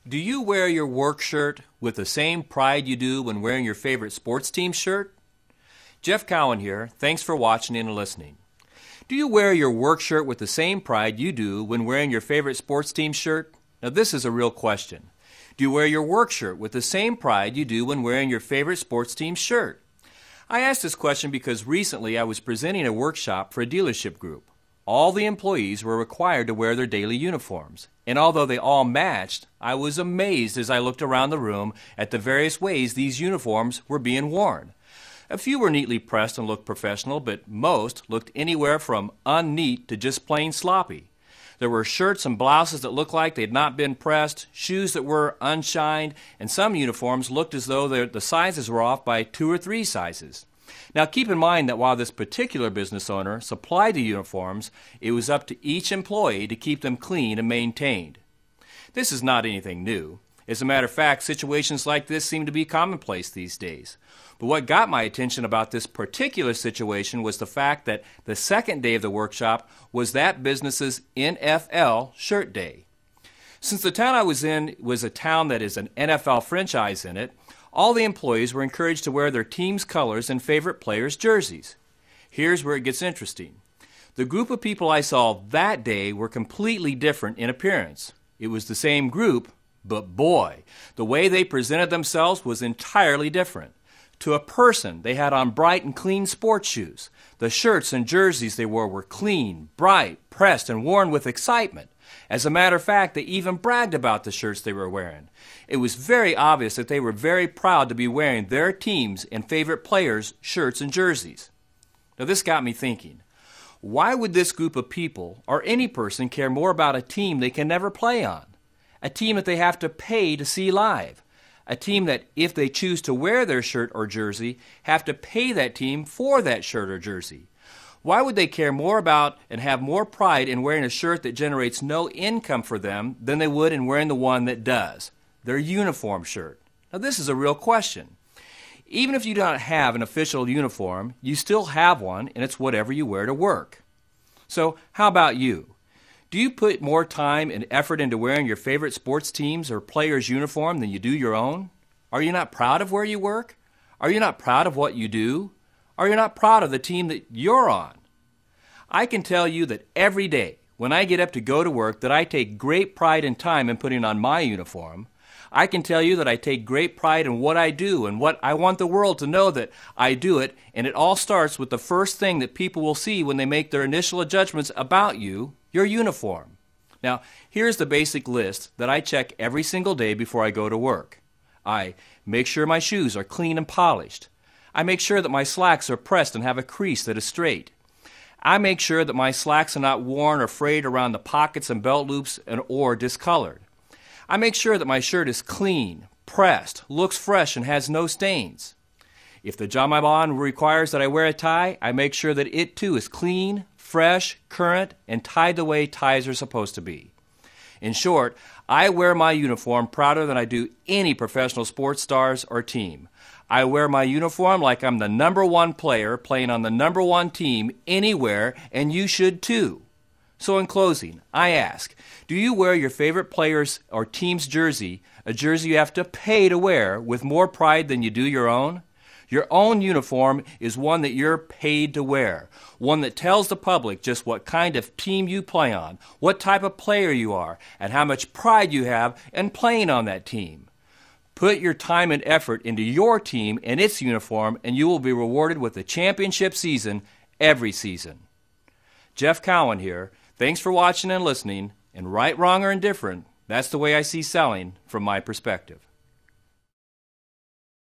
Do you wear your work shirt with the same pride you do when wearing your favorite sports team shirt? Jeff Cowan here. Thanks for watching and listening. Do you wear your work shirt with the same pride you do when wearing your favorite sports team shirt? Now this is a real question. Do you wear your work shirt with the same pride you do when wearing your favorite sports team shirt? I asked this question because recently I was presenting a workshop for a dealership group. All the employees were required to wear their daily uniforms, and although they all matched, I was amazed as I looked around the room at the various ways these uniforms were being worn. A few were neatly pressed and looked professional, but most looked anywhere from unneat to just plain sloppy. There were shirts and blouses that looked like they had not been pressed, shoes that were unshined, and some uniforms looked as though the sizes were off by 2 or 3 sizes. Now keep in mind that while this particular business owner supplied the uniforms, it was up to each employee to keep them clean and maintained. This is not anything new. As a matter of fact, situations like this seem to be commonplace these days. But what got my attention about this particular situation was the fact that the second day of the workshop was that business's NFL shirt day. Since the town I was in was a town that is an NFL franchise in it, all the employees were encouraged to wear their team's colors and favorite players' jerseys. Here's where it gets interesting. The group of people I saw that day were completely different in appearance. It was the same group, but boy, the way they presented themselves was entirely different. To a person, they had on bright and clean sports shoes. The shirts and jerseys they wore were clean, bright, pressed, and worn with excitement. As a matter of fact, they even bragged about the shirts they were wearing. It was very obvious that they were very proud to be wearing their team's and favorite players' shirts and jerseys. Now this got me thinking, why would this group of people or any person care more about a team they can never play on? A team that they have to pay to see live? A team that, if they choose to wear their shirt or jersey, have to pay that team for that shirt or jersey? Why would they care more about and have more pride in wearing a shirt that generates no income for them than they would in wearing the one that does, their uniform shirt? Now this is a real question. Even if you don't have an official uniform, you still have one, and it's whatever you wear to work. So how about you? Do you put more time and effort into wearing your favorite sports team's or player's uniform than you do your own? Are you not proud of where you work? Are you not proud of what you do? Are you not proud of the team that you're on? I can tell you that every day when I get up to go to work that I take great pride and time in putting on my uniform. I can tell you that I take great pride in what I do and what I want the world to know that I do it, and it all starts with the first thing that people will see when they make their initial judgments about you, your uniform. Now, here's the basic list that I check every single day before I go to work. I make sure my shoes are clean and polished. I make sure that my slacks are pressed and have a crease that is straight. I make sure that my slacks are not worn or frayed around the pockets and belt loops or discolored. I make sure that my shirt is clean, pressed, looks fresh, and has no stains. If the job I'm on requires that I wear a tie, I make sure that it too is clean, fresh, current, and tied the way ties are supposed to be. In short, I wear my uniform prouder than I do any professional sports stars or team. I wear my uniform like I'm the #1 player playing on the #1 team anywhere, and you should too. So in closing, I ask, do you wear your favorite player's or team's jersey, a jersey you have to pay to wear, with more pride than you do your own? Your own uniform is one that you're paid to wear, one that tells the public just what kind of team you play on, what type of player you are, and how much pride you have in playing on that team. Put your time and effort into your team and its uniform, and you will be rewarded with a championship season every season. Jeff Cowan here. Thanks for watching and listening, and right, wrong, or indifferent, that's the way I see selling from my perspective.